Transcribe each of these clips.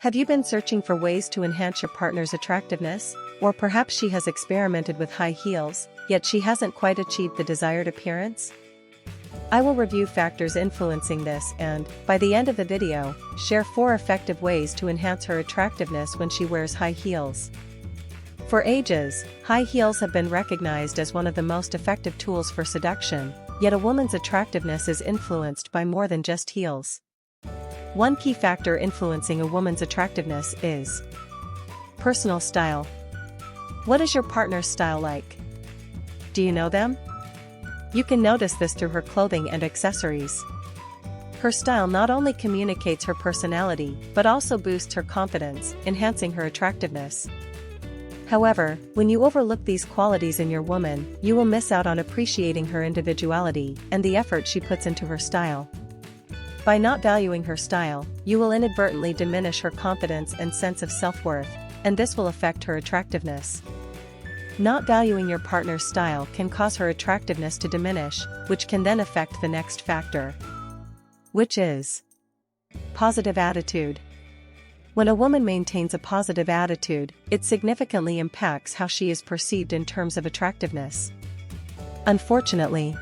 Have you been searching for ways to enhance your partner's attractiveness? Or perhaps she has experimented with high heels, yet she hasn't quite achieved the desired appearance? I will review factors influencing this and, by the end of the video, share 4 effective ways to enhance her attractiveness when she wears high heels. For ages, high heels have been recognized as one of the most effective tools for seduction, yet a woman's attractiveness is influenced by more than just heels. One key factor influencing a woman's attractiveness is personal style. What is your partner's style like? Do you know them? You can notice this through her clothing and accessories. Her style not only communicates her personality but also boosts her confidence, enhancing her attractiveness. However, when you overlook these qualities in your woman, you will miss out on appreciating her individuality and the effort she puts into her style. By not valuing her style, you will inadvertently diminish her confidence and sense of self-worth, and this will affect her attractiveness. Not valuing your partner's style can cause her attractiveness to diminish, which can then affect the next factor, which is positive attitude. When a woman maintains a positive attitude, it significantly impacts how she is perceived in terms of attractiveness. Unfortunately,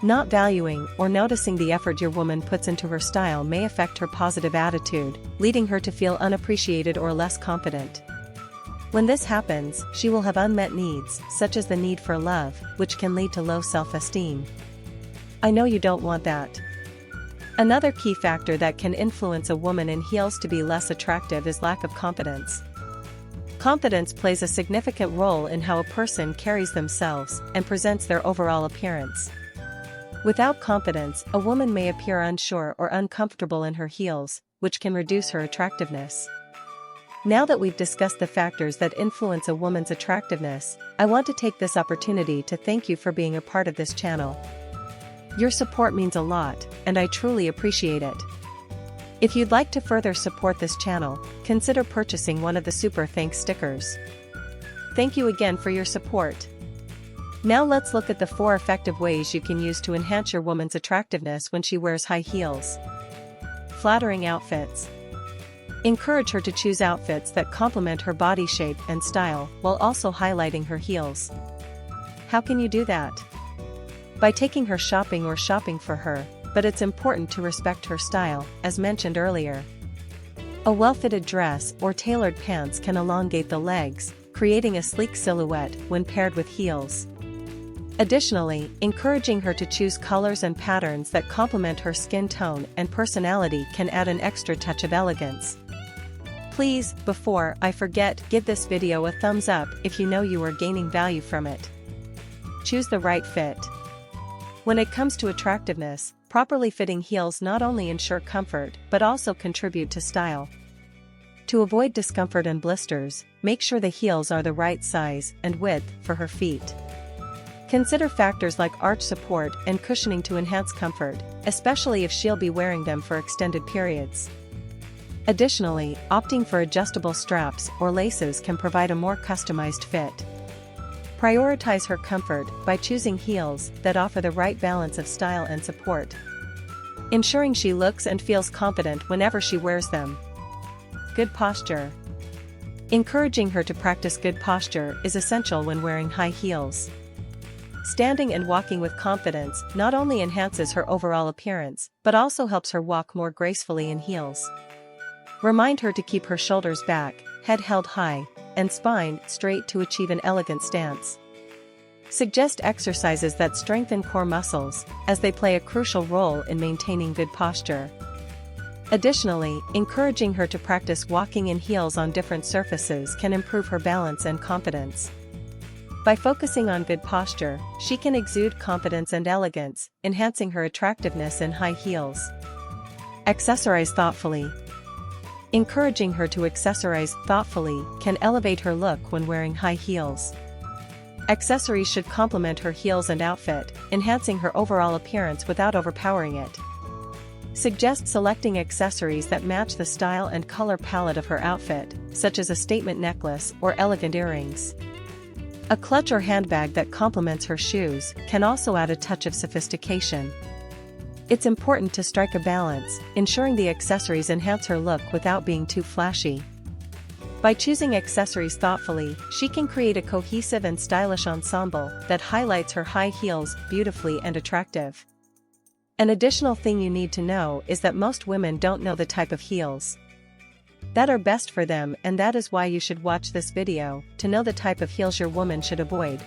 not valuing or noticing the effort your woman puts into her style may affect her positive attitude, leading her to feel unappreciated or less confident. When this happens, she will have unmet needs, such as the need for love, which can lead to low self-esteem. I know you don't want that. Another key factor that can influence a woman in heels to be less attractive is lack of confidence. Confidence plays a significant role in how a person carries themselves and presents their overall appearance. Without confidence, a woman may appear unsure or uncomfortable in her heels, which can reduce her attractiveness. Now that we've discussed the factors that influence a woman's attractiveness, I want to take this opportunity to thank you for being a part of this channel. Your support means a lot, and I truly appreciate it. If you'd like to further support this channel, consider purchasing one of the Super Thanks stickers. Thank you again for your support. Now let's look at the 4 effective ways you can use to enhance your woman's attractiveness when she wears high heels. Flattering outfits. Encourage her to choose outfits that complement her body shape and style while also highlighting her heels. How can you do that? By taking her shopping or shopping for her, but it's important to respect her style, as mentioned earlier. A well-fitted dress or tailored pants can elongate the legs, creating a sleek silhouette when paired with heels. Additionally, encouraging her to choose colors and patterns that complement her skin tone and personality can add an extra touch of elegance. Please, before I forget, give this video a thumbs up if you know you are gaining value from it. Choose the right fit. When it comes to attractiveness, properly fitting heels not only ensure comfort but also contribute to style. To avoid discomfort and blisters, make sure the heels are the right size and width for her feet. Consider factors like arch support and cushioning to enhance comfort, especially if she'll be wearing them for extended periods. Additionally, opting for adjustable straps or laces can provide a more customized fit. Prioritize her comfort by choosing heels that offer the right balance of style and support, ensuring she looks and feels confident whenever she wears them. Good posture. Encouraging her to practice good posture is essential when wearing high heels. Standing and walking with confidence not only enhances her overall appearance but also helps her walk more gracefully in heels. Remind her to keep her shoulders back, head held high, and spine straight to achieve an elegant stance. Suggest exercises that strengthen core muscles, as they play a crucial role in maintaining good posture. Additionally, encouraging her to practice walking in heels on different surfaces can improve her balance and confidence. By focusing on good posture, she can exude confidence and elegance, enhancing her attractiveness in high heels. Accessorize thoughtfully. Encouraging her to accessorize thoughtfully can elevate her look when wearing high heels. Accessories should complement her heels and outfit, enhancing her overall appearance without overpowering it. Suggest selecting accessories that match the style and color palette of her outfit, such as a statement necklace or elegant earrings. A clutch or handbag that complements her shoes can also add a touch of sophistication. It's important to strike a balance, ensuring the accessories enhance her look without being too flashy. By choosing accessories thoughtfully, she can create a cohesive and stylish ensemble that highlights her high heels beautifully and attractive. An additional thing you need to know is that most women don't know the type of heels that are best for them, and that is why you should watch this video to know the type of heels your woman should avoid.